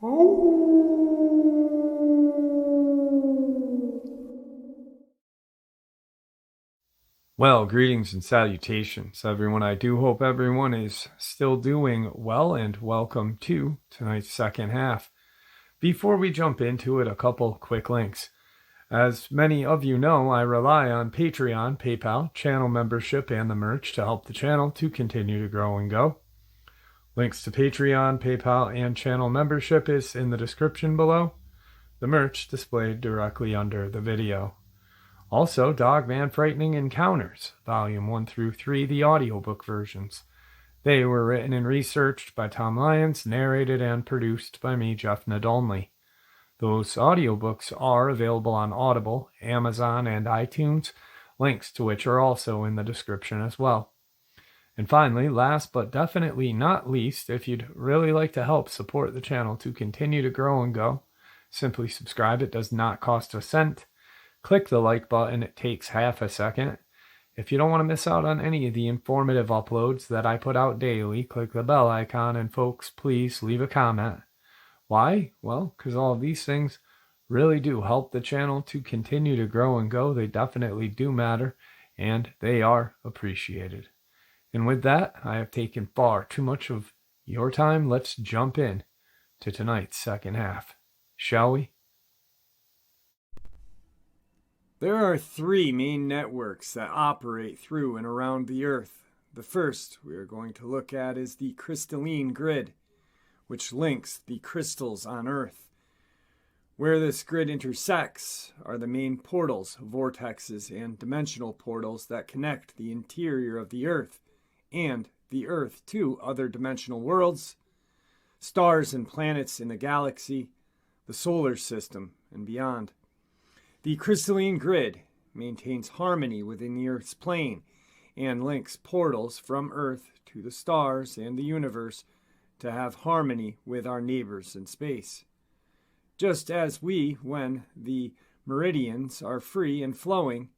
Well, greetings and salutations, everyone. I do hope everyone is still doing well, and welcome to tonight's second half. Before we jump into it, a couple quick links. As many of you know, I rely on Patreon, PayPal, channel membership, and the merch to help the channel to continue to grow and go. Links to Patreon, PayPal, and channel membership is in the description below. The merch displayed directly under the video. Also, Dogman Frightening Encounters, Volume 1 through 3, the audiobook versions. They were written and researched by Tom Lyons, narrated and produced by me, Jeff Nadolny. Those audiobooks are available on Audible, Amazon, and iTunes, links to which are also in the description as well. And finally, last but definitely not least, if you'd really like to help support the channel to continue to grow and go, simply subscribe. It does not cost a cent. Click the like button. It takes half a second. If you don't want to miss out on any of the informative uploads that I put out daily, click the bell icon, and folks, please leave a comment. Why? Well, because all of these things really do help the channel to continue to grow and go. They definitely do matter, and they are appreciated. And with that, I have taken far too much of your time. Let's jump in to tonight's second half, shall we? There are three main networks that operate through and around the Earth. The first we are going to look at is the crystalline grid, which links the crystals on Earth. Where this grid intersects are the main portals, vortexes, and dimensional portals that connect the interior of the Earth and the Earth to other dimensional worlds, stars and planets in the galaxy, the solar system, and beyond. The crystalline grid maintains harmony within the Earth's plane and links portals from Earth to the stars and the universe to have harmony with our neighbors in space. Just as we, when the meridians are free and flowing,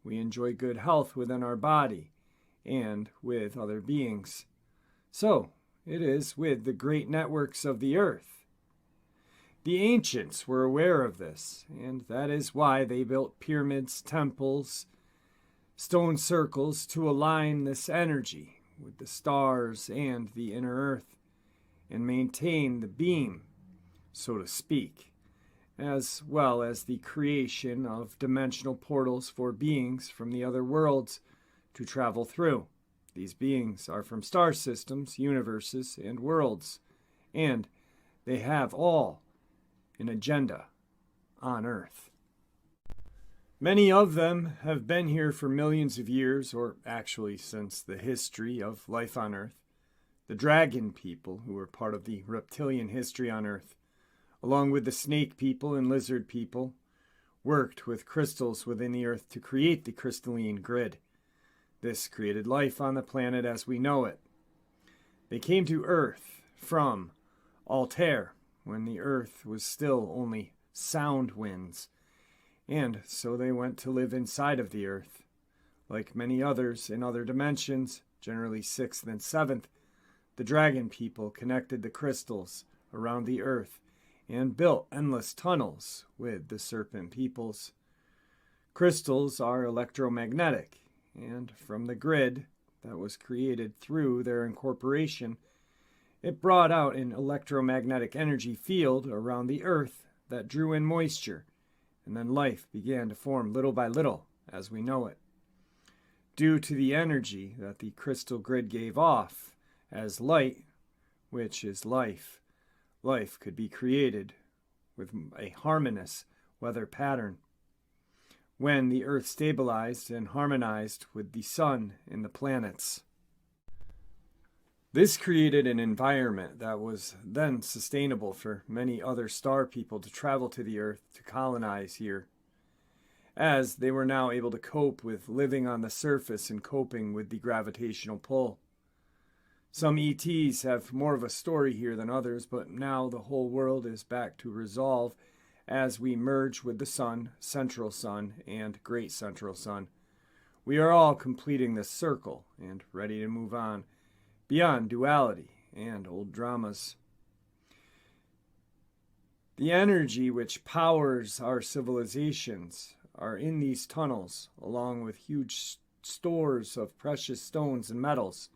we enjoy good health within our body and with other beings. So it is with the great networks of the Earth. The ancients were aware of this, and that is why they built pyramids, temples, stone circles to align this energy with the stars and the inner Earth, and maintain the beam, so to speak, as well as the creation of dimensional portals for beings from the other worlds to travel through. These beings are from star systems, universes, and worlds, and they have all an agenda on Earth. Many of them have been here for millions of years, or actually since the history of life on Earth. The dragon people, who were part of the reptilian history on Earth, along with the snake people and lizard people, worked with crystals within the Earth to create the crystalline grid. This created life on the planet as we know it. They came to Earth from Altair, when the Earth was still only sound winds, and so they went to live inside of the Earth. Like many others in other dimensions, generally 6th and 7th, the dragon people connected the crystals around the Earth and built endless tunnels with the serpent peoples. Crystals are electromagnetic, and from the grid that was created through their incorporation, it brought out an electromagnetic energy field around the Earth that drew in moisture, and then life began to form little by little as we know it. Due to the energy that the crystal grid gave off as light, which is life, life could be created with a harmonious weather pattern. When the Earth stabilized and harmonized with the sun and the planets. This created an environment that was then sustainable for many other star people to travel to the Earth to colonize here, as they were now able to cope with living on the surface and coping with the gravitational pull. Some ETs have more of a story here than others, but now the whole world is back to resolve as we merge with the Sun, Central Sun, and Great Central Sun. We are all completing this circle and ready to move on beyond duality and old dramas. The energy which powers our civilizations are in these tunnels, along with huge stores of precious stones and metals.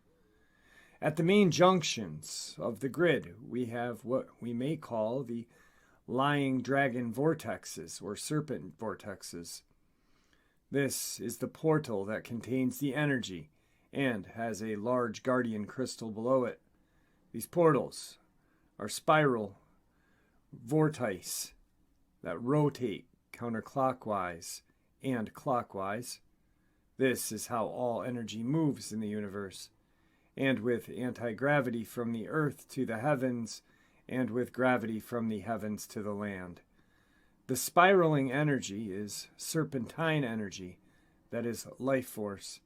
At the main junctions of the grid, we have what we may call the lying dragon vortexes or serpent vortexes. This is the portal that contains the energy and has a large guardian crystal below it. These portals are spiral vortices that rotate counterclockwise and clockwise. This is how all energy moves in the universe, and with anti-gravity from the earth to the heavens, and with gravity from the heavens to the land. The spiraling energy is serpentine energy, that is life force,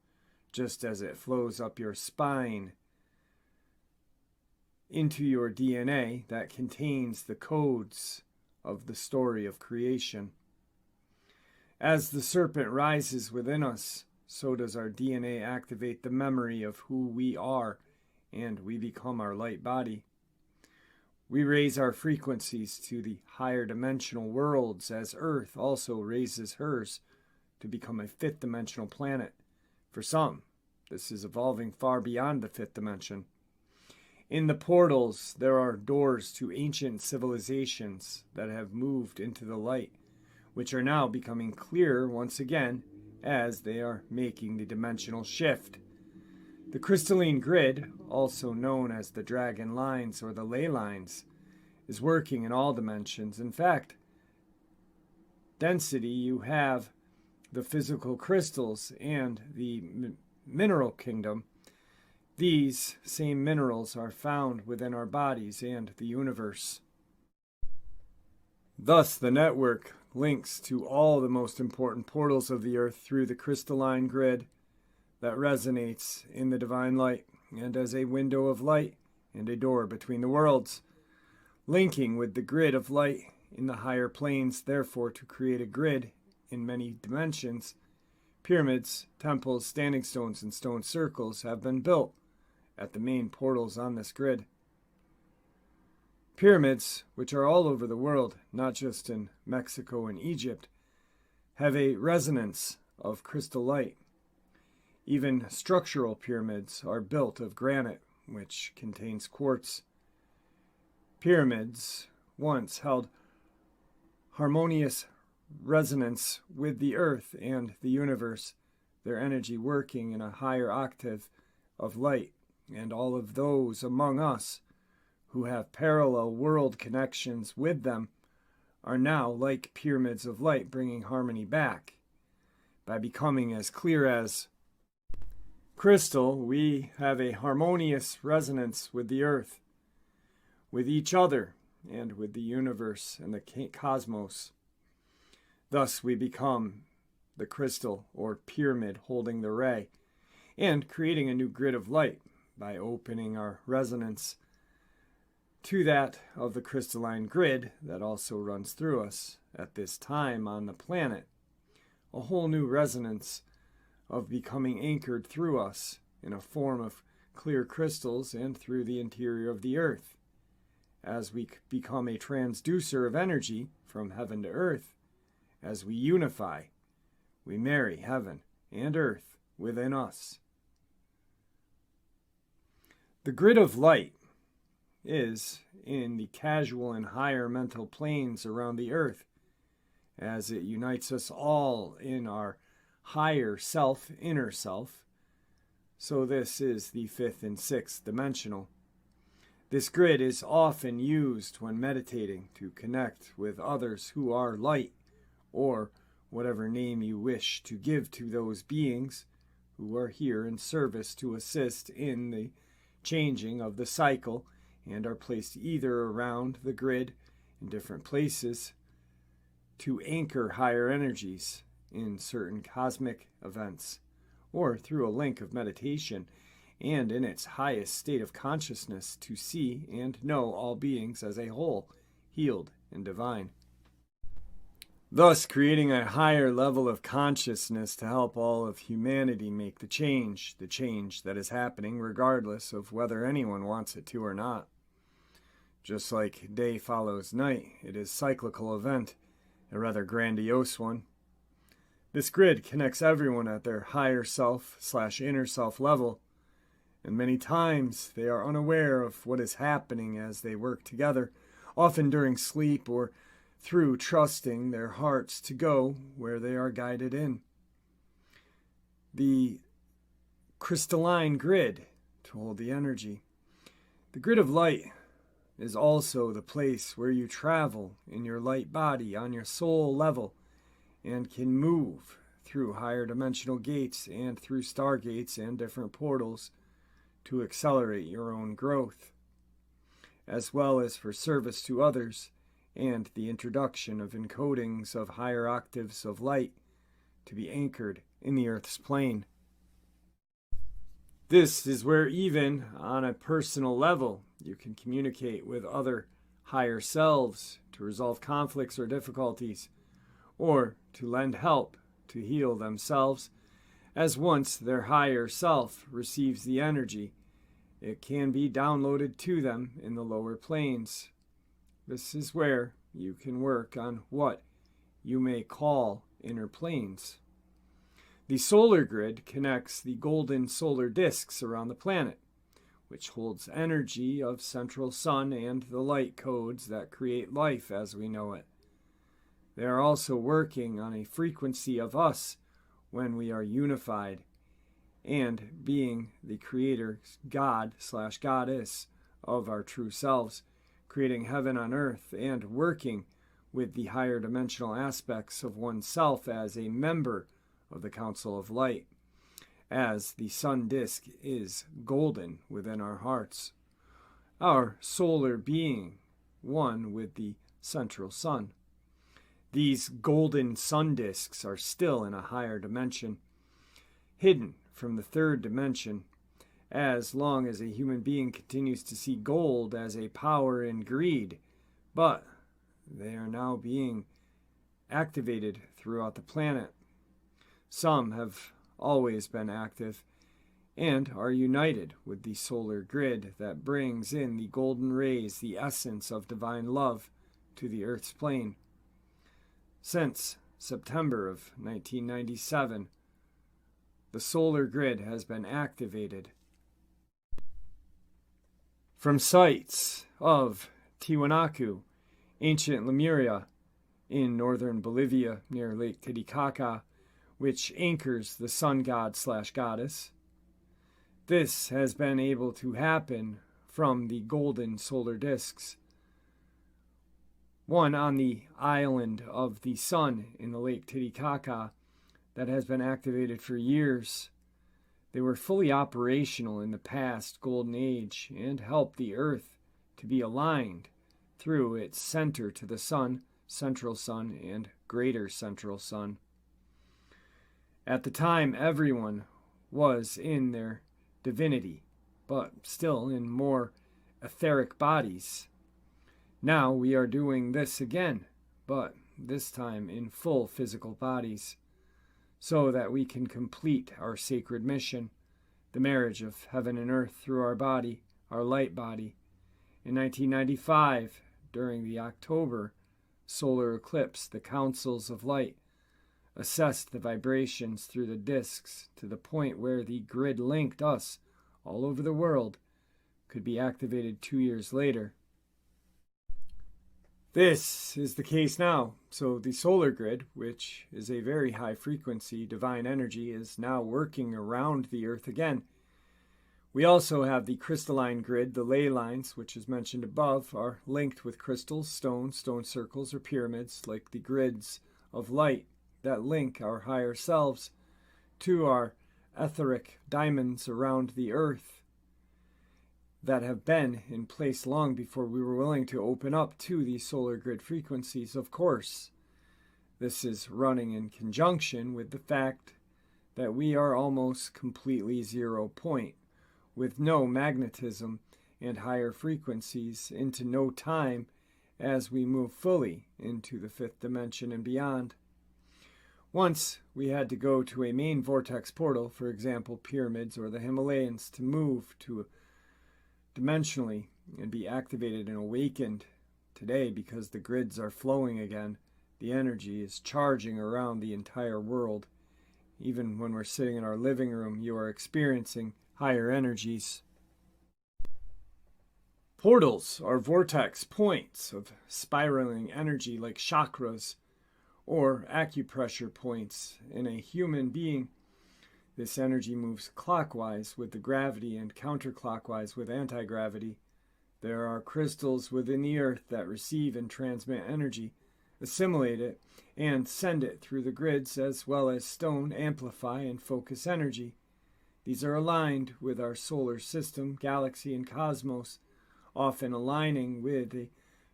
just as it flows up your spine into your DNA that contains the codes of the story of creation. As the serpent rises within us, so does our DNA activate the memory of who we are, and we become our light body. We raise our frequencies to the higher dimensional worlds as Earth also raises hers to become a fifth dimensional planet. For some, this is evolving far beyond the fifth dimension. In the portals, there are doors to ancient civilizations that have moved into the light, which are now becoming clearer once again as they are making the dimensional shift. The crystalline grid, also known as the dragon lines or the ley lines, is working in all dimensions. In fact, density, you have the physical crystals and the mineral kingdom. These same minerals are found within our bodies and the universe. Thus, the network links to all the most important portals of the earth through the crystalline grid that resonates in the divine light and as a window of light and a door between the worlds, linking with the grid of light in the higher planes, therefore to create a grid in many dimensions. Pyramids, temples, standing stones, and stone circles have been built at the main portals on this grid. Pyramids, which are all over the world, not just in Mexico and Egypt, have a resonance of crystal light. Even structural pyramids are built of granite, which contains quartz. Pyramids once held harmonious resonance with the earth and the universe, their energy working in a higher octave of light, and all of those among us who have parallel world connections with them are now like pyramids of light, bringing harmony back. By becoming as clear as crystal, we have a harmonious resonance with the earth, with each other, and with the universe and the cosmos. Thus we become the crystal or pyramid holding the ray and creating a new grid of light by opening our resonance to that of the crystalline grid that also runs through us at this time on the planet. A whole new resonance of becoming anchored through us in a form of clear crystals and through the interior of the earth. As we become a transducer of energy from heaven to earth, as we unify, we marry heaven and earth within us. The grid of light is in the casual and higher mental planes around the earth, as it unites us all in our higher self, inner self. So this is the fifth and sixth dimensional. This grid is often used when meditating to connect with others who are light, or whatever name you wish to give to those beings who are here in service to assist in the changing of the cycle and are placed either around the grid in different places to anchor higher energies in certain cosmic events, or through a link of meditation and in its highest state of consciousness to see and know all beings as a whole, healed and divine. Thus creating a higher level of consciousness to help all of humanity make the change that is happening regardless of whether anyone wants it to or not. Just like day follows night, it is a cyclical event, a rather grandiose one. This grid connects everyone at their higher self/inner self level, and many times they are unaware of what is happening as they work together, often during sleep or through trusting their hearts to go where they are guided in. The crystalline grid to hold the energy. The grid of light is also the place where you travel in your light body on your soul level and can move through higher dimensional gates and through stargates and different portals to accelerate your own growth, as well as for service to others and the introduction of encodings of higher octaves of light to be anchored in the Earth's plane. This is where even on a personal level you can communicate with other higher selves to resolve conflicts or difficulties, or to lend help to heal themselves, as once their higher self receives the energy, it can be downloaded to them in the lower planes. This is where you can work on what you may call inner planes. The solar grid connects the golden solar disks around the planet, which holds energy of central sun and the light codes that create life as we know it. They are also working on a frequency of us when we are unified and being the creator God/goddess of our true selves, creating heaven on earth and working with the higher dimensional aspects of oneself as a member of the Council of Light, as the sun disk is golden within our hearts, our solar being one with the central sun. These golden sun disks are still in a higher dimension, hidden from the third dimension, as long as a human being continues to see gold as a power and greed, but they are now being activated throughout the planet. Some have always been active and are united with the solar grid that brings in the golden rays, the essence of divine love, to the Earth's plane. Since September of 1997, the solar grid has been activated. From sites of Tiwanaku, ancient Lemuria, in northern Bolivia near Lake Titicaca, which anchors the sun god/goddess. This has been able to happen from the golden solar disks. One on the island of the sun in the Lake Titicaca that has been activated for years. They were fully operational in the past golden age and helped the earth to be aligned through its center to the sun, central sun, and greater central sun. At the time, everyone was in their divinity, but still in more etheric bodies. Now we are doing this again, but this time in full physical bodies, so that we can complete our sacred mission, the marriage of heaven and earth through our body, our light body. In 1995, during the October solar eclipse, the councils of light assessed the vibrations through the disks to the point where the grid linked us all over the world could be activated 2 years later. This is the case now. So the solar grid, which is a very high frequency divine energy, is now working around the earth again. We also have the crystalline grid. The ley lines, which is mentioned above, are linked with crystals, stone circles, or pyramids, like the grids of light that link our higher selves to our etheric diamonds around the earth that have been in place long before we were willing to open up to these solar grid frequencies. Of course, this is running in conjunction with the fact that we are almost completely 0 point, with no magnetism and higher frequencies into no time as we move fully into the fifth dimension and beyond. Once we had to go to a main vortex portal, for example, pyramids or the Himalayas, to move to dimensionally and be activated and awakened today because the grids are flowing again. The energy is charging around the entire world. Even when we're sitting in our living room, you are experiencing higher energies. Portals are vortex points of spiraling energy like chakras or acupressure points in a human being. This energy moves clockwise with the gravity and counterclockwise with anti-gravity. There are crystals within the earth that receive and transmit energy, assimilate it, and send it through the grids, as well as stone amplify and focus energy. These are aligned with our solar system, galaxy, and cosmos, often aligning with a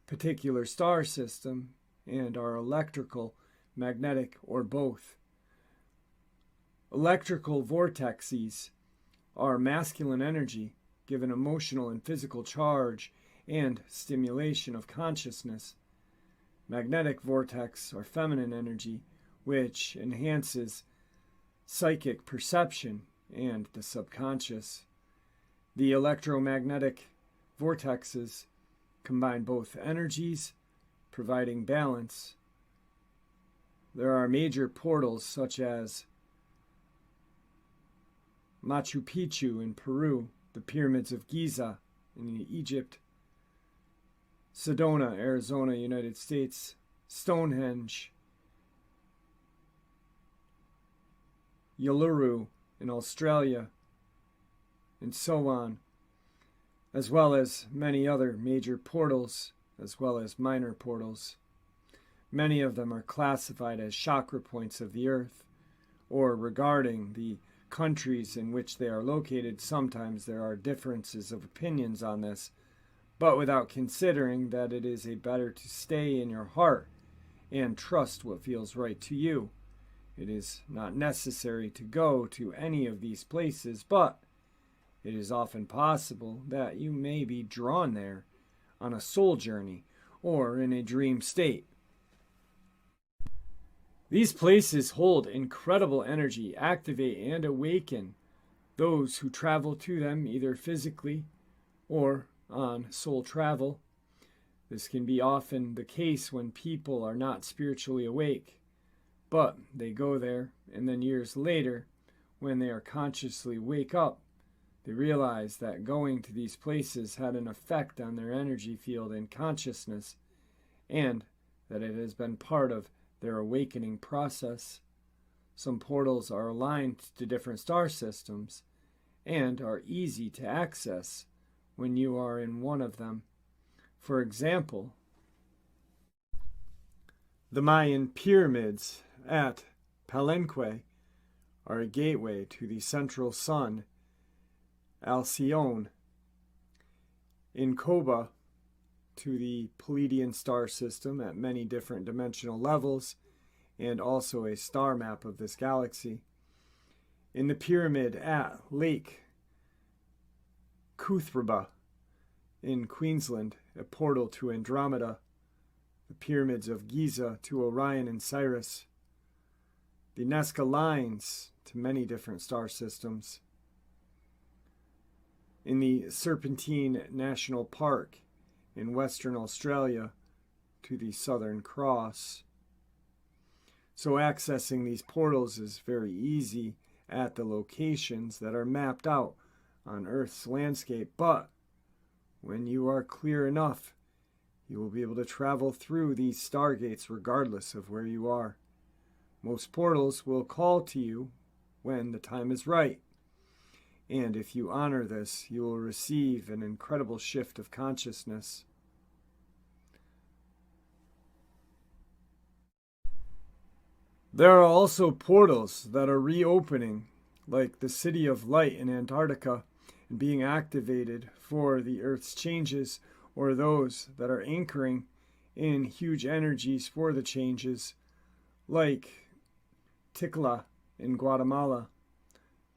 particular star system and are electrical, magnetic, or both. Electrical vortexes are masculine energy, given emotional and physical charge and stimulation of consciousness. Magnetic vortex are feminine energy, which enhances psychic perception and the subconscious. The electromagnetic vortexes combine both energies, providing balance. There are major portals such as Machu Picchu in Peru, the pyramids of Giza in Egypt, Sedona, Arizona, United States, Stonehenge, Uluru in Australia, and so on, as well as many other major portals, as well as minor portals. Many of them are classified as chakra points of the earth, or regarding the countries in which they are located. Sometimes there are differences of opinions on this, but without considering that it is better to stay in your heart and trust what feels right to you. It is not necessary to go to any of these places, but it is often possible that you may be drawn there on a soul journey or in a dream state. These places hold incredible energy, activate and awaken those who travel to them either physically or on soul travel. This can be often the case when people are not spiritually awake, but they go there and then years later, when they are consciously wake up, they realize that going to these places had an effect on their energy field and consciousness, and that it has been part of their awakening process. Some portals are aligned to different star systems and are easy to access when you are in one of them. For example, the Mayan pyramids at Palenque are a gateway to the central sun, Alcyone. In Koba, to the Pleiadian star system at many different dimensional levels, and also a star map of this galaxy. In the pyramid at Lake Kuthraba in Queensland, a portal to Andromeda, the pyramids of Giza to Orion and Sirius, the Nazca lines to many different star systems. In the Serpentine National Park in Western Australia to the Southern Cross. So accessing these portals is very easy at the locations that are mapped out on Earth's landscape, but when you are clear enough, you will be able to travel through these stargates regardless of where you are. Most portals will call to you when the time is right. And if you honor this, you will receive an incredible shift of consciousness. There are also portals that are reopening, like the City of Light in Antarctica, and being activated for the Earth's changes, or those that are anchoring in huge energies for the changes, like Tikla in Guatemala.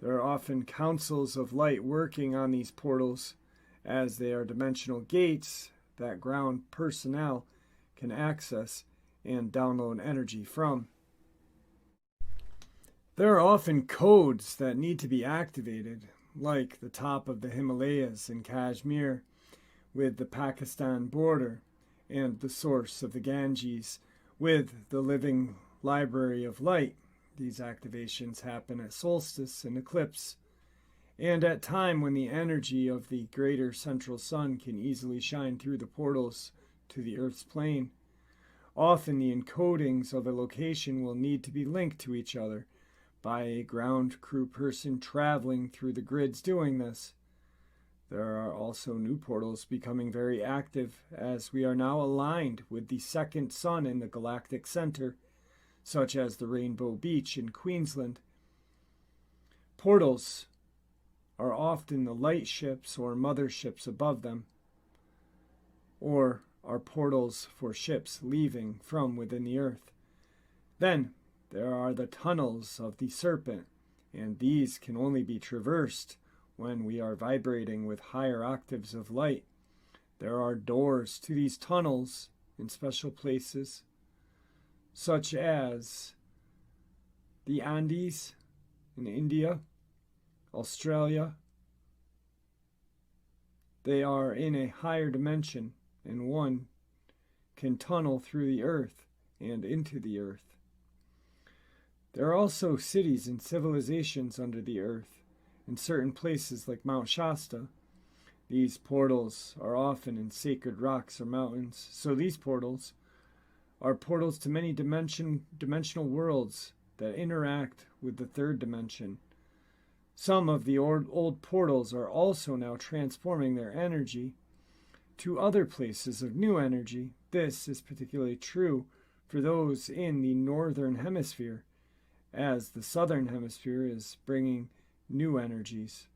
There are often councils of light working on these portals, as they are dimensional gates that ground personnel can access and download energy from. There are often codes that need to be activated, like the top of the Himalayas in Kashmir, with the Pakistan border and the source of the Ganges with the living library of light. These activations happen at solstice and eclipse, and at time when the energy of the greater central sun can easily shine through the portals to the Earth's plane. Often the encodings of a location will need to be linked to each other by a ground crew person traveling through the grids doing this. There are also new portals becoming very active as we are now aligned with the second sun in the galactic center, such as the Rainbow Beach in Queensland. Portals are often the light ships or motherships above them, or are portals for ships leaving from within the Earth. Then there are the tunnels of the serpent, and these can only be traversed when we are vibrating with higher octaves of light. There are doors to these tunnels in special places, such as the Andes in India, Australia. They are in a higher dimension, and one can tunnel through the earth and into the earth. There are also cities and civilizations under the earth in certain places like Mount Shasta. These portals are often in sacred rocks or mountains, so these portals are portals to many dimensional worlds that interact with the third dimension. Some of the old portals are also now transforming their energy to other places of new energy. This is particularly true for those in the northern hemisphere, as the southern hemisphere is bringing new energies.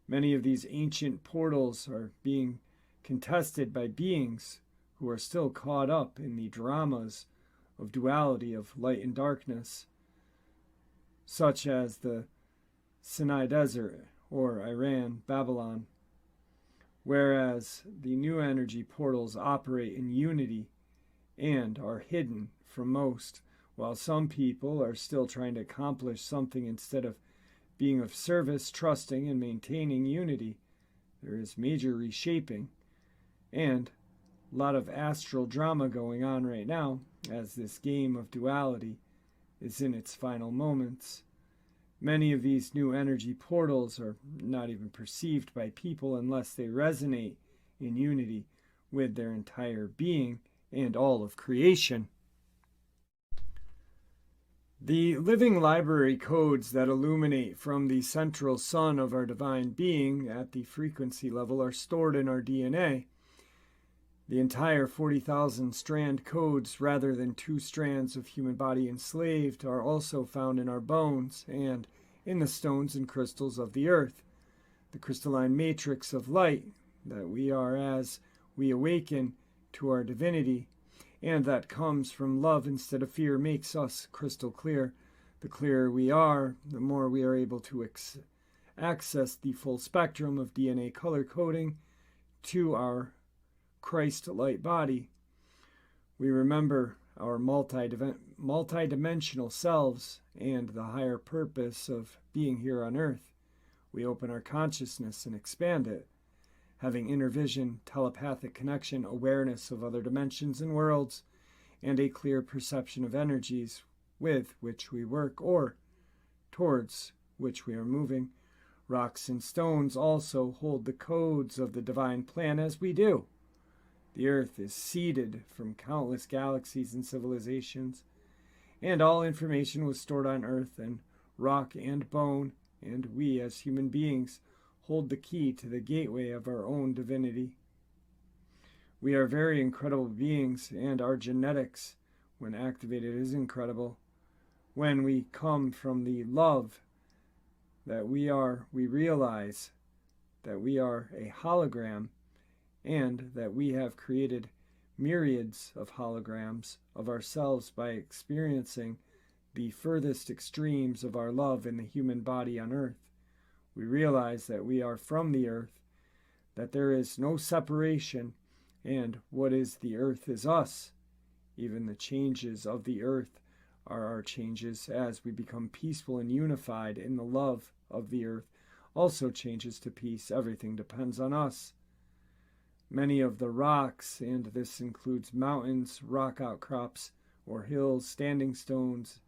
Many of these ancient portals are being contested by beings who are still caught up in the dramas of duality of light and darkness, such as the Sinai Desert or Iran, Babylon, whereas the new energy portals operate in unity and are hidden from most, while some people are still trying to accomplish something instead of being of service, trusting, and maintaining unity. There is major reshaping and a lot of astral drama going on right now as this game of duality is in its final moments. Many of these new energy portals are not even perceived by people unless they resonate in unity with their entire being and all of creation. The living library codes that illuminate from the central sun of our divine being at the frequency level are stored in our DNA. The entire 40,000 strand codes, rather than 2 strands of human body enslaved, are also found in our bones and in the stones and crystals of the earth. The crystalline matrix of light that we are as we awaken to our divinity, and that comes from love instead of fear, makes us crystal clear. The clearer we are, the more we are able to access the full spectrum of DNA color coding to our Christ light body. We remember our multi-dimensional selves and the higher purpose of being here on earth. We open our consciousness and expand it, having inner vision, telepathic connection, awareness of other dimensions and worlds, and a clear perception of energies with which we work or towards which we are moving. Rocks and stones also hold the codes of the divine plan as we do. The earth is seeded from countless galaxies and civilizations, and all information was stored on earth and rock and bone, and we as human beings hold the key to the gateway of our own divinity. We are very incredible beings, and our genetics, when activated, is incredible. When we come from the love that we are, we realize that we are a hologram, and that we have created myriads of holograms of ourselves by experiencing the furthest extremes of our love in the human body on earth. We realize that we are from the earth, that there is no separation, and what is the earth is us. Even the changes of the earth are our changes as we become peaceful and unified in the love of the earth also changes to peace. Everything depends on us. Many of the rocks, and this includes mountains, rock outcrops, or hills, standing stones,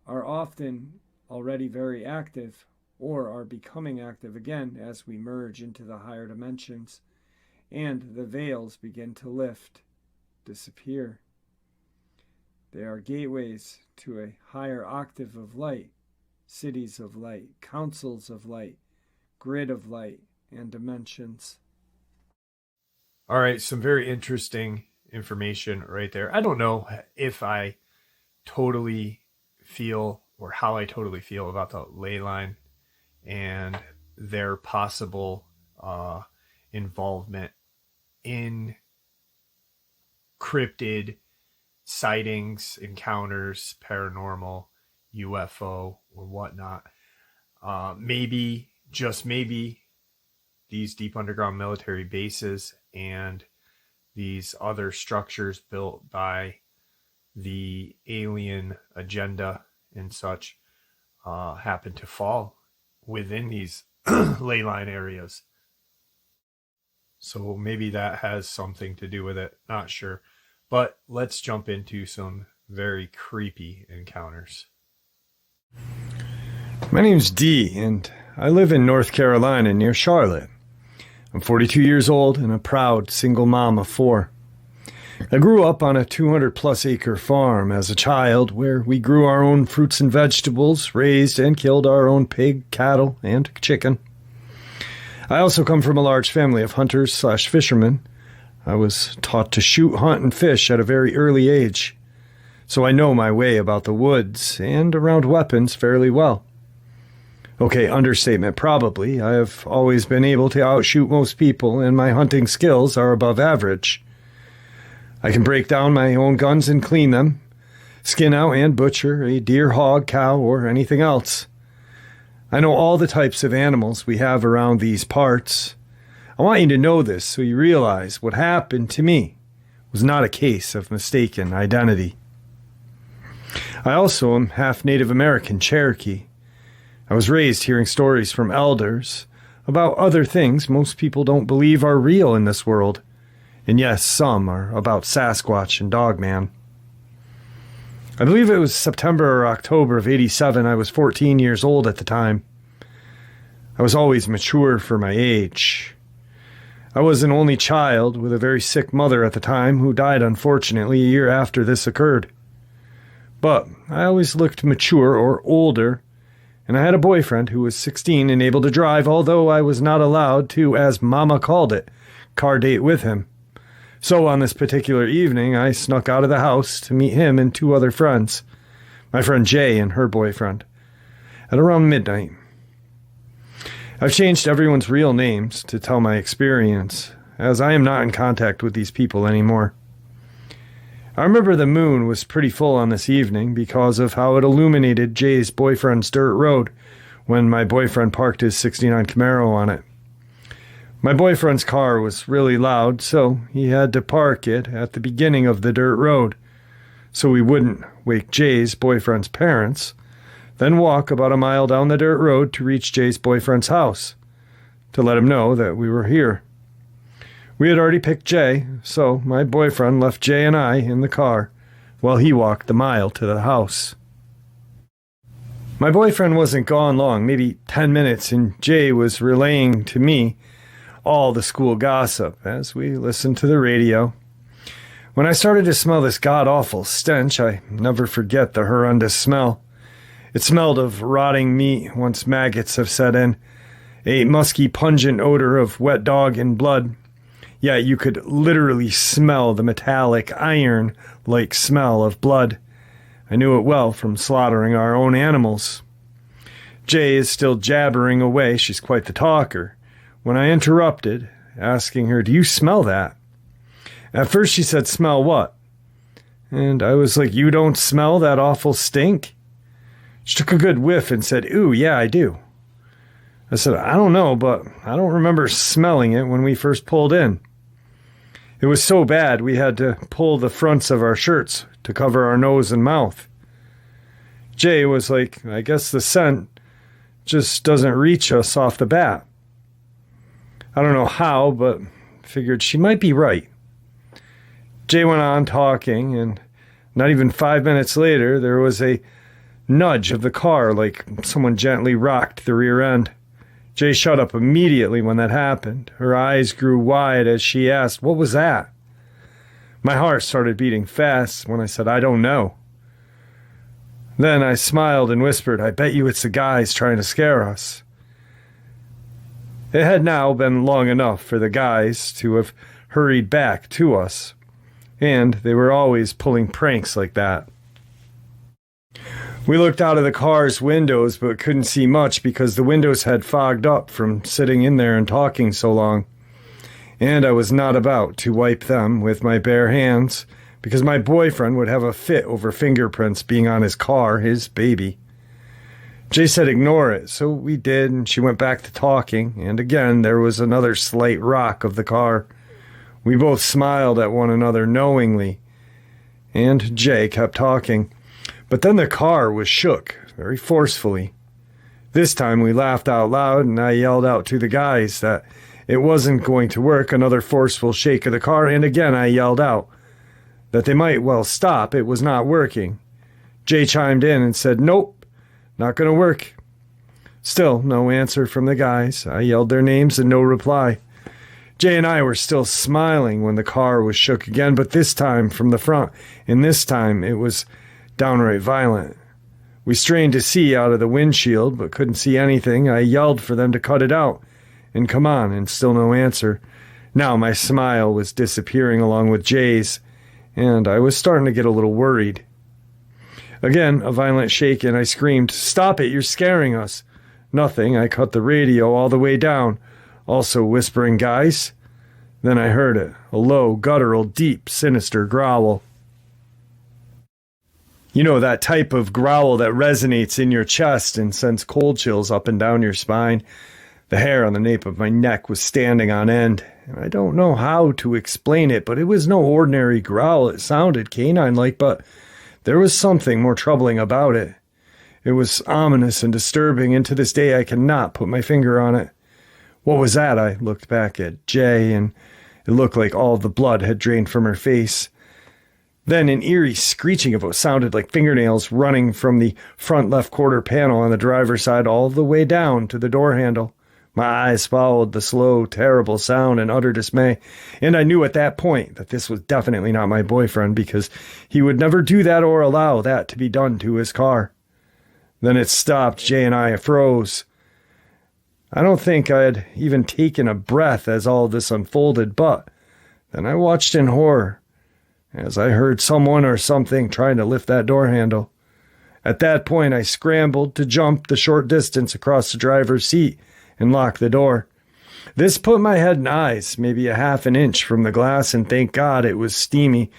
are often already very active or are becoming active again as we merge into the higher dimensions and the veils begin to lift, disappear. They are gateways to a higher octave of light, cities of light, councils of light, grid of light, and dimensions. All right, some very interesting information right there. I don't know if I totally feel or how I totally feel about the ley line and their possible involvement in cryptid sightings, encounters, paranormal, UFO, or whatnot. Maybe, just maybe, these deep underground military bases and these other structures built by the alien agenda and such happen to fall within these ley line areas. So maybe that has something to do with it. Not sure. But let's jump into some very creepy encounters. My name's Dee, and I live in North Carolina near Charlotte. I'm 42 years old and a proud single mom of 4. I grew up on a 200-plus acre farm as a child where we grew our own fruits and vegetables, raised and killed our own pig, cattle, and chicken. I also come from a large family of hunters/fishermen. I was taught to shoot, hunt, and fish at a very early age, so I know my way about the woods and around weapons fairly well. Okay, understatement probably. I have always been able to outshoot most people, and my hunting skills are above average. I can break down my own guns and clean them, skin out and butcher a deer, hog, cow, or anything else. I know all the types of animals we have around these parts. I want you to know this so you realize what happened to me was not a case of mistaken identity. I also am half Native American Cherokee. I was raised hearing stories from elders about other things most people don't believe are real in this world. And yes, some are about Sasquatch and Dogman. I believe it was September or October of '87. I was 14 years old at the time. I was always mature for my age. I was an only child with a very sick mother at the time who died unfortunately a year after this occurred. But I always looked mature or older, and I had a boyfriend who was 16 and able to drive, although I was not allowed to, as Mama called it, car date with him. So on this particular evening, I snuck out of the house to meet him and 2 other friends, my friend Jay and her boyfriend, at around midnight. I've changed everyone's real names to tell my experience, as I am not in contact with these people anymore. I remember the moon was pretty full on this evening because of how it illuminated Jay's boyfriend's dirt road when my boyfriend parked his '69 Camaro on it. My boyfriend's car was really loud, so he had to park it at the beginning of the dirt road, so he wouldn't wake Jay's boyfriend's parents, then walk about a mile down the dirt road to reach Jay's boyfriend's house, to let him know that we were here. We had already picked Jay, so my boyfriend left Jay and I in the car while he walked the mile to the house. My boyfriend wasn't gone long, maybe 10 minutes, and Jay was relaying to me all the school gossip as we listened to the radio. When I started to smell this god-awful stench, I never forget the horrendous smell. It smelled of rotting meat once maggots have set in, a musky, pungent odor of wet dog and blood. Yeah, you could literally smell the metallic, iron-like smell of blood. I knew it well from slaughtering our own animals. Jay is still jabbering away, she's quite the talker, when I interrupted, asking her, "Do you smell that?" At first she said, "Smell what?" And I was like, "You don't smell that awful stink?" She took a good whiff and said, "Ooh, yeah, I do." I said, "I don't know, but I don't remember smelling it when we first pulled in." It was so bad we had to pull the fronts of our shirts to cover our nose and mouth. Jay was like, "I guess the scent just doesn't reach us off the bat." I don't know how, but figured she might be right. Jay went on talking, and not even 5 minutes later, there was a nudge of the car like someone gently rocked the rear end. Jay shut up immediately when that happened. Her eyes grew wide as she asked, "What was that?" My heart started beating fast when I said, "I don't know." Then I smiled and whispered, "I bet you it's the guys trying to scare us." It had now been long enough for the guys to have hurried back to us, and they were always pulling pranks like that. We looked out of the car's windows but couldn't see much because the windows had fogged up from sitting in there and talking so long. And I was not about to wipe them with my bare hands because my boyfriend would have a fit over fingerprints being on his car, his baby. Jay said ignore it, so we did, and she went back to talking, and again there was another slight rock of the car. We both smiled at one another knowingly, and Jay kept talking. But then the car was shook very forcefully. This time we laughed out loud, and I yelled out to the guys that it wasn't going to work, another forceful shake of the car, and again I yelled out that they might well stop, it was not working. Jay chimed in and said, "Nope, not going to work." Still no answer from the guys. I yelled their names and no reply. Jay and I were still smiling when the car was shook again, but this time from the front, and this time it was downright violent. We strained to see out of the windshield, but couldn't see anything. I yelled for them to cut it out and come on, and still no answer. Now my smile was disappearing along with Jay's, and I was starting to get a little worried. Again, a violent shake, and I screamed, "Stop it, you're scaring us." Nothing. I cut the radio all the way down, also whispering, "Guys." Then I heard it, a low, guttural, deep, sinister growl. You know, that type of growl that resonates in your chest and sends cold chills up and down your spine. The hair on the nape of my neck was standing on end, and I don't know how to explain it, but it was no ordinary growl. It sounded canine-like, but there was something more troubling about it. It was ominous and disturbing, and to this day I cannot put my finger on it. What was that? I looked back at Jay, and it looked like all the blood had drained from her face. Then an eerie screeching of what sounded like fingernails running from the front left quarter panel on the driver's side all the way down to the door handle. My eyes followed the slow, terrible sound in utter dismay, and I knew at that point that this was definitely not my boyfriend because he would never do that or allow that to be done to his car. Then it stopped. Jay and I froze. I don't think I had even taken a breath as all this unfolded, but then I watched in horror as I heard someone or something trying to lift that door handle. At that point, I scrambled to jump the short distance across the driver's seat and lock the door. This put my head and eyes maybe a half an inch from the glass, and thank God it was steamy,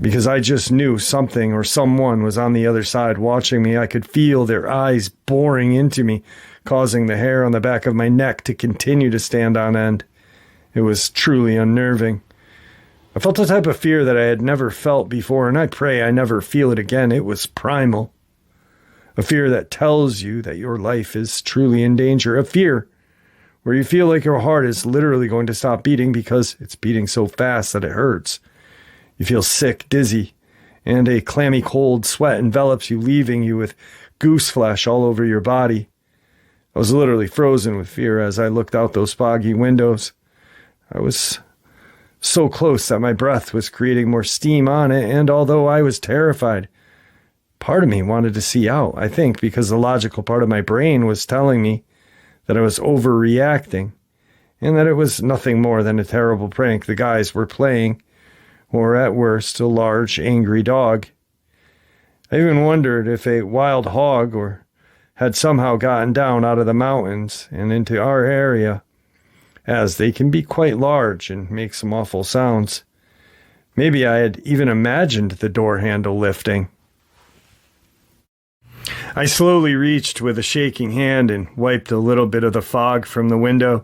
because I just knew something or someone was on the other side watching me. I could feel their eyes boring into me, causing the hair on the back of my neck to continue to stand on end. It was truly unnerving. I felt a type of fear that I had never felt before, and I pray I never feel it again. It was primal. A fear that tells you that your life is truly in danger. A fear where you feel like your heart is literally going to stop beating because it's beating so fast that it hurts. You feel sick, dizzy, and a clammy cold sweat envelops you, leaving you with goose flesh all over your body. I was literally frozen with fear as I looked out those foggy windows. I was so close that my breath was creating more steam on it, and although I was terrified, part of me wanted to see out, I think, because the logical part of my brain was telling me that I was overreacting, and that it was nothing more than a terrible prank the guys were playing, or at worst, a large, angry dog. I even wondered if a wild hog or had somehow gotten down out of the mountains and into our area, as they can be quite large and make some awful sounds. Maybe I had even imagined the door handle lifting. I slowly reached with a shaking hand and wiped a little bit of the fog from the window,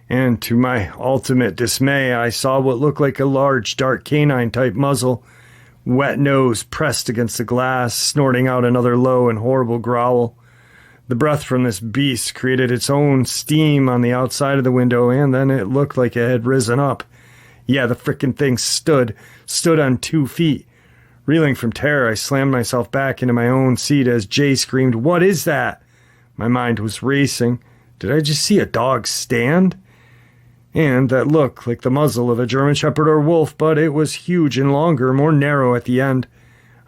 and to my ultimate dismay, I saw what looked like a large, dark canine-type muzzle, wet nose pressed against the glass, snorting out another low and horrible growl. The breath from this beast created its own steam on the outside of the window, and then it looked like it had risen up. Yeah, the frickin' thing stood on 2 feet. Reeling from terror, I slammed myself back into my own seat as Jay screamed, "What is that?" My mind was racing. Did I just see a dog stand? And that looked like the muzzle of a German Shepherd or wolf, but it was huge and longer, more narrow at the end.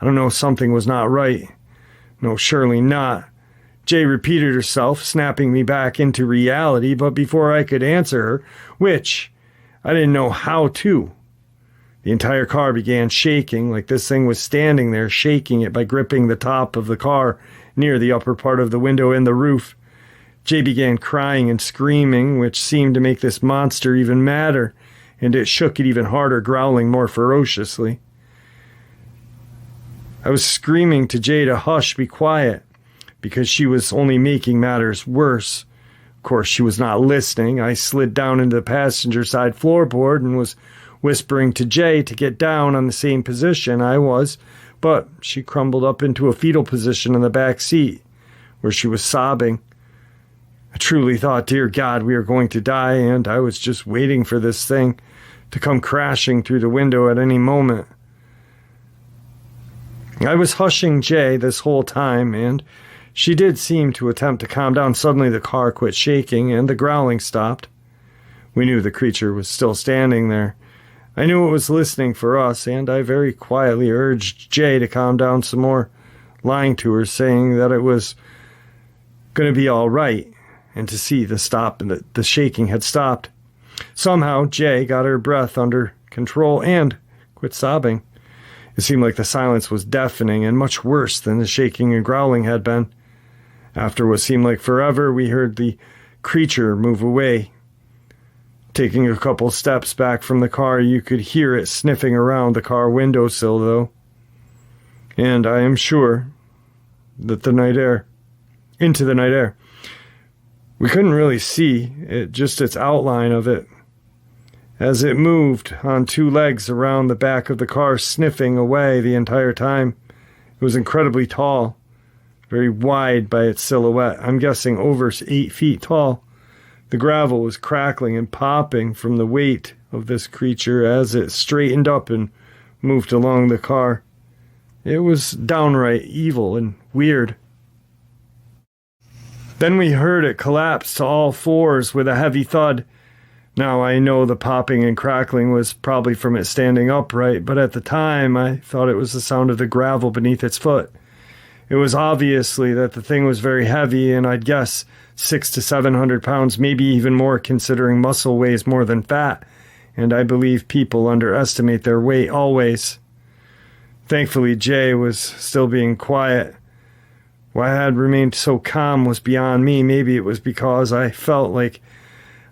I don't know, something was not right. No, surely not. Jay repeated herself, snapping me back into reality, but before I could answer her, which I didn't know how to, the entire car began shaking, like this thing was standing there, shaking it by gripping the top of the car near the upper part of the window and the roof. Jay began crying and screaming, which seemed to make this monster even madder, and it shook it even harder, growling more ferociously. I was screaming to Jay to hush, be quiet, because she was only making matters worse. Of course, she was not listening. I slid down into the passenger side floorboard and was whispering to Jay to get down on the same position I was, but she crumbled up into a fetal position in the back seat, where she was sobbing. I truly thought, dear God, we are going to die, and I was just waiting for this thing to come crashing through the window at any moment. I was hushing Jay this whole time, and she did seem to attempt to calm down. Suddenly the car quit shaking, and the growling stopped. We knew the creature was still standing there. I knew it was listening for us, and I very quietly urged Jay to calm down some more, lying to her, saying that it was going to be all right, and to see the stop and the shaking had stopped. Somehow, Jay got her breath under control and quit sobbing. It seemed like the silence was deafening and much worse than the shaking and growling had been. After what seemed like forever, we heard the creature move away. Taking a couple steps back from the car, you could hear it sniffing around the car windowsill, though. And I am sure that into the night air. We couldn't really see it, just its outline of it, as it moved on 2 legs around the back of the car, sniffing away the entire time. It was incredibly tall, very wide by its silhouette. I'm guessing over 8 feet tall. The gravel was crackling and popping from the weight of this creature as it straightened up and moved along the car. It was downright evil and weird. Then we heard it collapse to all fours with a heavy thud. Now I know the popping and crackling was probably from it standing upright, but at the time I thought it was the sound of the gravel beneath its foot. It was obviously that the thing was very heavy, and I'd guess 600 to 700 pounds, maybe even more, considering muscle weighs more than fat, and I believe people underestimate their weight always. Thankfully, Jay was still being quiet. Why I had remained so calm was beyond me. Maybe it was because I felt like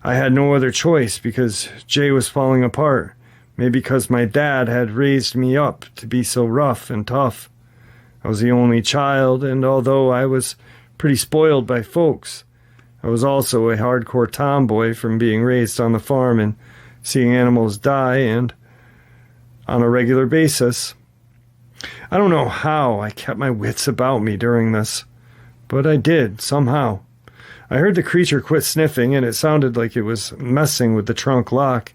I had no other choice, because Jay was falling apart. Maybe because my dad had raised me up to be so rough and tough. I was the only child, and although I was pretty spoiled by folks, I was also a hardcore tomboy from being raised on the farm and seeing animals die, and on a regular basis. I don't know how I kept my wits about me during this, but I did, somehow. I heard the creature quit sniffing, and it sounded like it was messing with the trunk lock.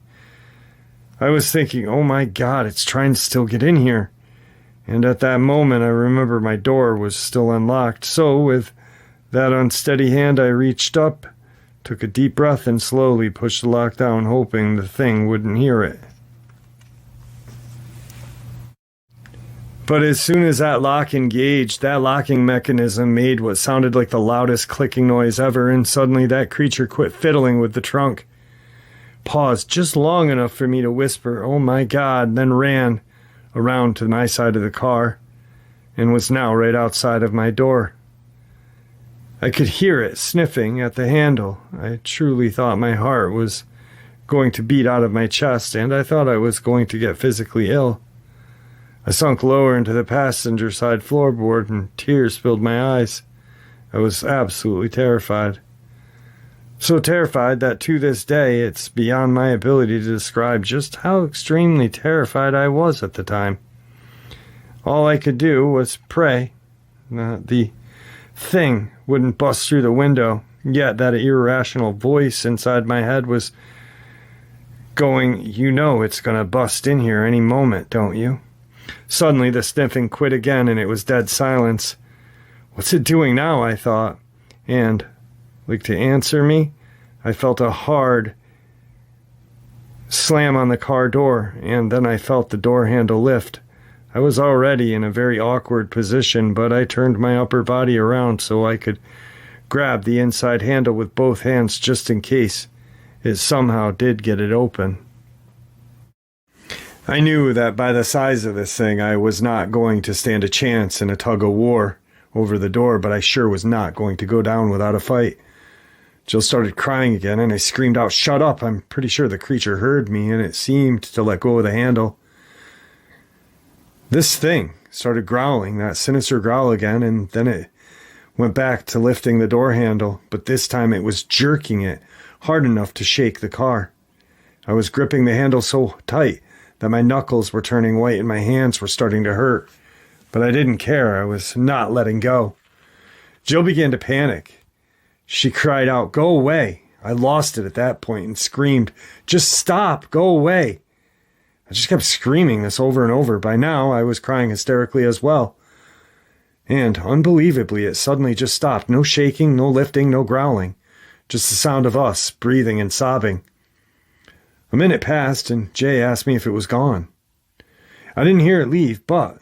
I was thinking, oh my God, it's trying to still get in here. And at that moment, I remember my door was still unlocked. So with that unsteady hand, I reached up, took a deep breath, and slowly pushed the lock down, hoping the thing wouldn't hear it. But as soon as that lock engaged, that locking mechanism made what sounded like the loudest clicking noise ever, and suddenly that creature quit fiddling with the trunk, paused just long enough for me to whisper, oh my God, then ran around to my side of the car, and was now right outside of my door. I could hear it sniffing at the handle. I truly thought my heart was going to beat out of my chest, and I thought I was going to get physically ill. I sunk lower into the passenger side floorboard, and tears filled my eyes. I was absolutely terrified. So terrified that to this day it's beyond my ability to describe just how extremely terrified I was at the time. All I could do was pray that the thing wouldn't bust through the window, yet that irrational voice inside my head was going, "You know it's going to bust in here any moment, don't you?" Suddenly the sniffing quit again, and it was dead silence. What's it doing now, I thought. And, like to answer me, I felt a hard slam on the car door, and then I felt the door handle lift. I was already in a very awkward position, but I turned my upper body around so I could grab the inside handle with both hands just in case it somehow did get it open. I knew that by the size of this thing, I was not going to stand a chance in a tug-of-war over the door, but I sure was not going to go down without a fight. Jill started crying again, and I screamed out, "Shut up!" I'm pretty sure the creature heard me, and it seemed to let go of the handle. This thing started growling, that sinister growl again, and then it went back to lifting the door handle, but this time it was jerking it hard enough to shake the car. I was gripping the handle so tight that my knuckles were turning white and my hands were starting to hurt, but I didn't care. I was not letting go. Jill began to panic. She cried out, "Go away." I lost it at that point and screamed, "Just stop, go away." I just kept screaming this over and over. By now, I was crying hysterically as well. And, unbelievably, it suddenly just stopped. No shaking, no lifting, no growling. Just the sound of us breathing and sobbing. A minute passed, and Jay asked me if it was gone. I didn't hear it leave, but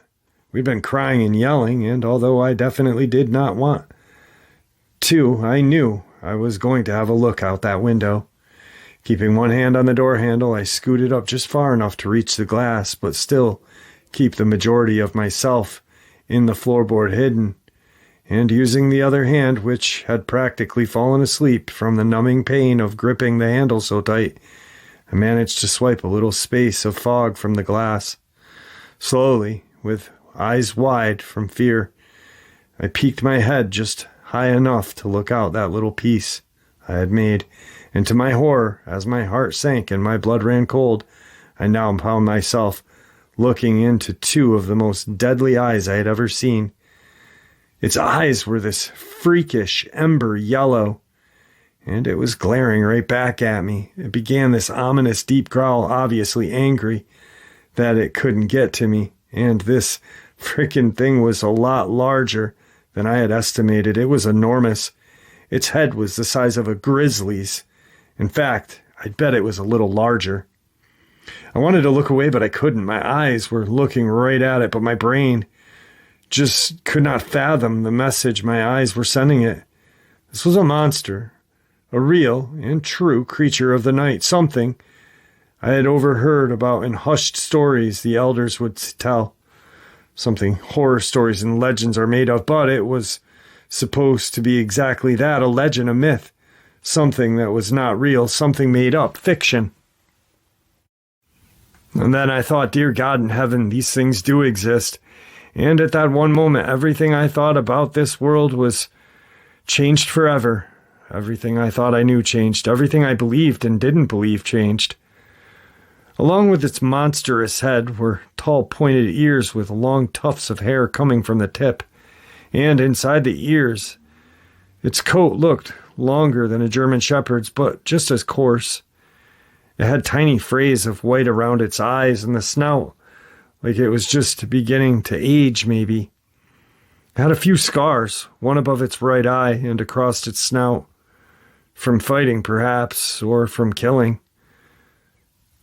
we'd been crying and yelling, and although I definitely did not want to, I knew I was going to have a look out that window. Keeping one hand on the door handle, I scooted up just far enough to reach the glass, but still keep the majority of myself in the floorboard hidden. And using the other hand, which had practically fallen asleep from the numbing pain of gripping the handle so tight, I managed to swipe a little space of fog from the glass. Slowly, with eyes wide from fear, I peeked my head just high enough to look out that little piece I had made, and to my horror, as my heart sank and my blood ran cold, I now found myself looking into two of the most deadly eyes I had ever seen. Its eyes were this freakish ember yellow, and it was glaring right back at me. It began this ominous deep growl, obviously angry that it couldn't get to me, and this frickin' thing was a lot larger than I had estimated. It was enormous. Its head was the size of a grizzly's. In fact, I'd bet it was a little larger. I wanted to look away, but I couldn't. My eyes were looking right at it, but my brain just could not fathom the message my eyes were sending it. This was a monster, a real and true creature of the night, something I had overheard about in hushed stories the elders would tell. Something horror stories and legends are made of, but it was supposed to be exactly that, a legend, a myth, something that was not real, something made up, fiction. And then I thought, dear God in heaven, these things do exist. And at that one moment, everything I thought about this world was changed forever. Everything I thought I knew changed. Everything I believed and didn't believe changed. Along with its monstrous head were tall pointed ears with long tufts of hair coming from the tip. And inside the ears, its coat looked longer than a German shepherd's, but just as coarse. It had tiny frays of white around its eyes and the snout, like it was just beginning to age, maybe. It had a few scars, one above its right eye and across its snout, from fighting perhaps, or from killing.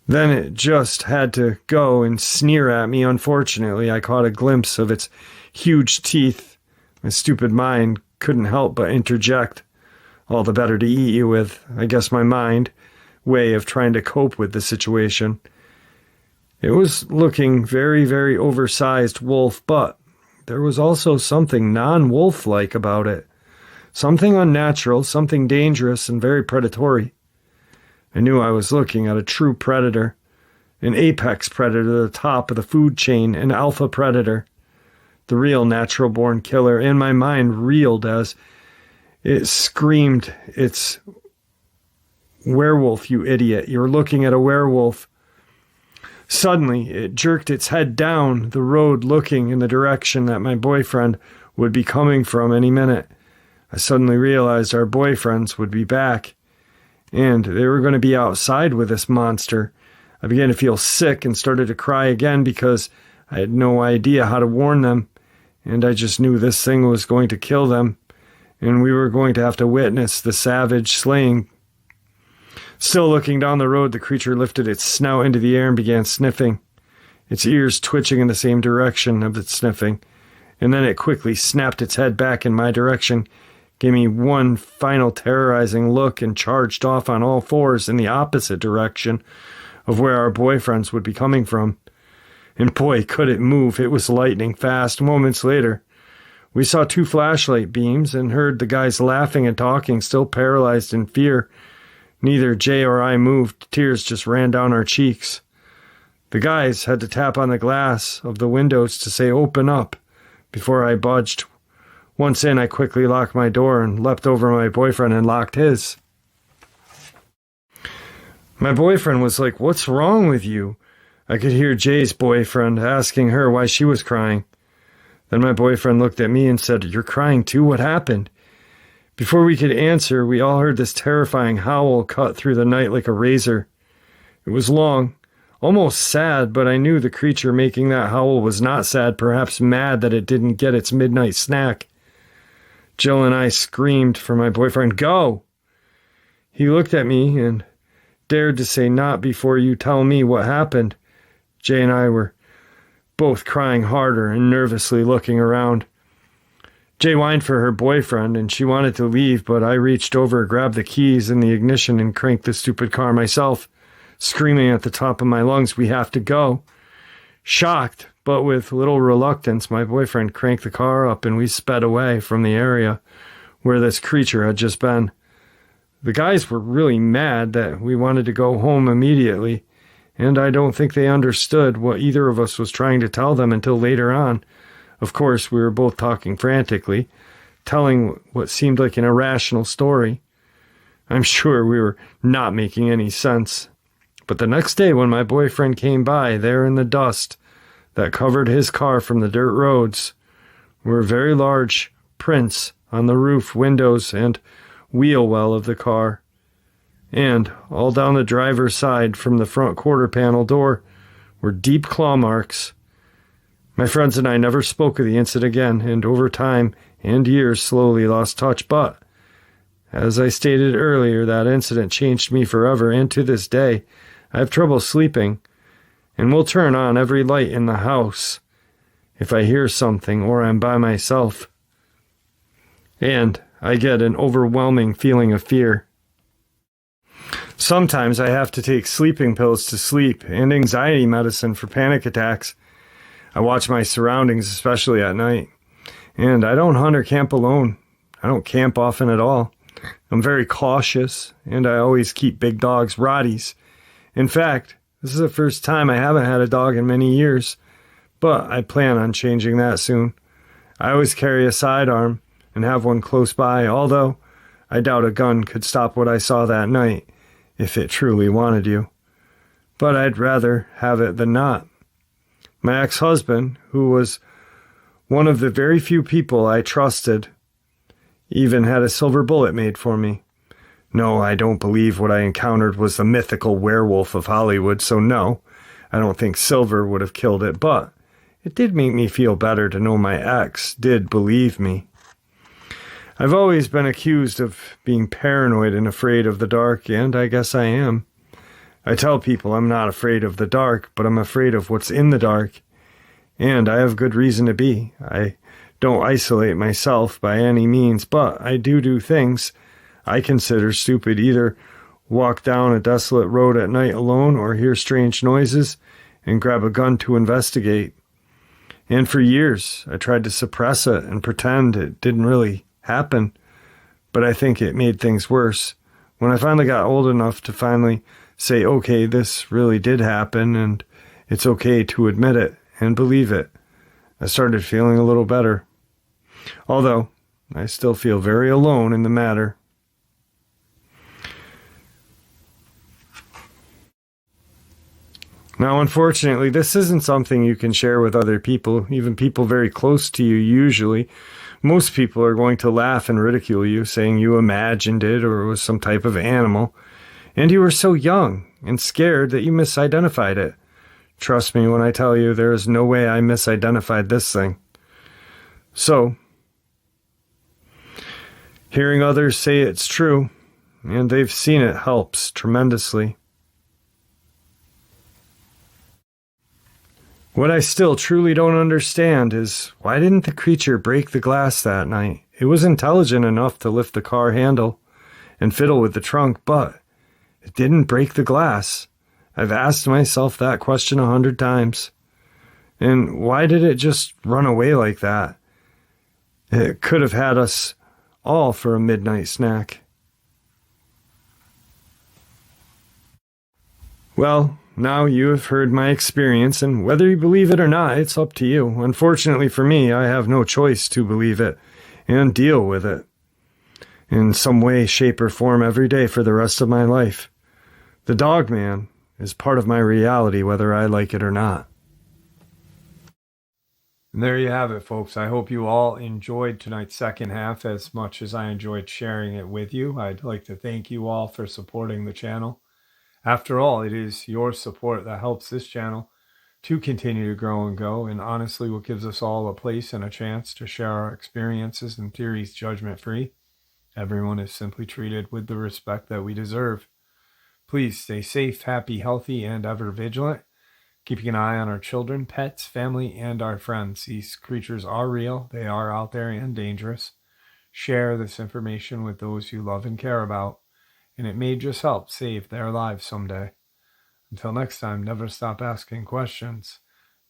Then it just had to go and sneer at me. Unfortunately, I caught a glimpse of its huge teeth. My stupid mind couldn't help but interject. All the better to eat you with, I guess my mind way of trying to cope with the situation. It was looking very, very oversized wolf, but there was also something non-wolf-like about it. Something unnatural, something dangerous and very predatory. I knew I was looking at a true predator, an apex predator, the top of the food chain, an alpha predator, the real natural-born killer, and my mind reeled as it screamed, "It's werewolf, you idiot. You're looking at a werewolf." Suddenly, it jerked its head down the road, looking in the direction that my boyfriend would be coming from any minute. I suddenly realized our boyfriends would be back, and they were going to be outside with this monster. I began to feel sick and started to cry again because I had no idea how to warn them, and I just knew this thing was going to kill them, and we were going to have to witness the savage slaying. Still looking down the road, the creature lifted its snout into the air and began sniffing, its ears twitching in the same direction of its sniffing, and then it quickly snapped its head back in my direction, gave me one final terrorizing look, and charged off on all fours in the opposite direction of where our boyfriends would be coming from. And boy, could it move. It was lightning fast. Moments later, we saw 2 flashlight beams and heard the guys laughing and talking, still paralyzed in fear. Neither Jay or I moved. Tears just ran down our cheeks. The guys had to tap on the glass of the windows to say, "Open up," before I budged. Once in, I quickly locked my door and leapt over my boyfriend and locked his. My boyfriend was like, "What's wrong with you?" I could hear Jay's boyfriend asking her why she was crying. Then my boyfriend looked at me and said, "You're crying too? What happened?" Before we could answer, we all heard this terrifying howl cut through the night like a razor. It was long, almost sad, but I knew the creature making that howl was not sad, perhaps mad that it didn't get its midnight snack. Jill and I screamed for my boyfriend, "Go!" He looked at me and dared to say, "Not before you tell me what happened." Jay and I were both crying harder and nervously looking around. Jay whined for her boyfriend, and she wanted to leave, but I reached over, grabbed the keys and the ignition, and cranked the stupid car myself, screaming at the top of my lungs, "We have to go." Shocked, but with little reluctance, my boyfriend cranked the car up, and we sped away from the area where this creature had just been. The guys were really mad that we wanted to go home immediately, and I don't think they understood what either of us was trying to tell them until later on. Of course, we were both talking frantically, telling what seemed like an irrational story. I'm sure we were not making any sense. But the next day when my boyfriend came by, there in the dust that covered his car from the dirt roads were very large prints on the roof, windows, and wheel well of the car. And all down the driver's side from the front quarter panel door were deep claw marks. My friends and I never spoke of the incident again, and over time and years slowly lost touch. But, as I stated earlier, that incident changed me forever, and to this day, I have trouble sleeping, and will turn on every light in the house if I hear something or I'm by myself. And I get an overwhelming feeling of fear. Sometimes I have to take sleeping pills to sleep and anxiety medicine for panic attacks. I watch my surroundings, especially at night. And I don't hunt or camp alone. I don't camp often at all. I'm very cautious, and I always keep big dogs, Rotties. In fact, this is the first time I haven't had a dog in many years, but I plan on changing that soon. I always carry a sidearm and have one close by, although I doubt a gun could stop what I saw that night if it truly wanted you. But I'd rather have it than not. My ex-husband, who was one of the very few people I trusted, even had a silver bullet made for me. No, I don't believe what I encountered was the mythical werewolf of Hollywood, so no, I don't think silver would have killed it, but it did make me feel better to know my ex did believe me. I've always been accused of being paranoid and afraid of the dark, and I guess I am. I tell people I'm not afraid of the dark, but I'm afraid of what's in the dark, and I have good reason to be. I don't isolate myself by any means, but I do things I consider stupid, either walk down a desolate road at night alone or hear strange noises and grab a gun to investigate. And for years, I tried to suppress it and pretend it didn't really happen, but I think it made things worse. When I finally got old enough to finally say, okay, this really did happen, and it's okay to admit it and believe it, I started feeling a little better. Although, I still feel very alone in the matter. Now, unfortunately, this isn't something you can share with other people, even people very close to you usually, Most people are going to laugh and ridicule you, saying you imagined it or it was some type of animal, and you were so young and scared that you misidentified it. Trust me when I tell you there is no way I misidentified this thing. So, hearing others say it's true, and they've seen it, helps tremendously. What I still truly don't understand is, why didn't the creature break the glass that night? It was intelligent enough to lift the car handle and fiddle with the trunk, but it didn't break the glass. I've asked myself that question 100 times. And why did it just run away like that? It could have had us all for a midnight snack. Well, now you have heard my experience, and whether you believe it or not, it's up to you. Unfortunately for me, I have no choice to believe it and deal with it in some way, shape, or form every day for the rest of my life. The Dogman is part of my reality, whether I like it or not. And there you have it, folks. I hope you all enjoyed tonight's second half as much as I enjoyed sharing it with you. I'd like to thank you all for supporting the channel. After all, it is your support that helps this channel to continue to grow and go, and honestly what gives us all a place and a chance to share our experiences and theories judgment-free. Everyone is simply treated with the respect that we deserve. Please stay safe, happy, healthy, and ever vigilant, keeping an eye on our children, pets, family, and our friends. These creatures are real, they are out there and dangerous. Share this information with those you love and care about, and it may just help save their lives someday. Until next time, never stop asking questions,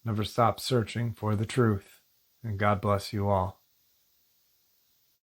never stop searching for the truth, and God bless you all.